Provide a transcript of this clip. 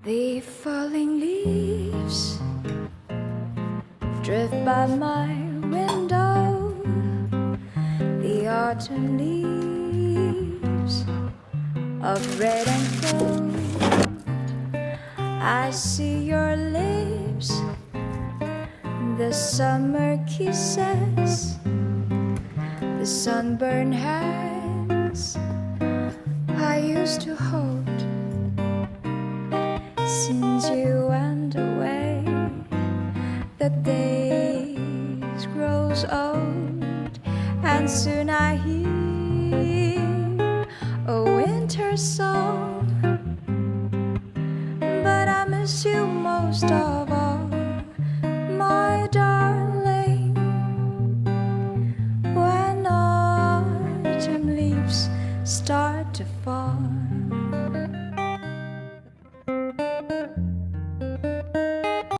The falling leaves drift by my window. The autumn leaves of red and gold. I see your lips, the summer kisses, the sunburned hands I used to hold. Since you went away, the days grows old, and soon I hear a winter song. But I miss you most of all.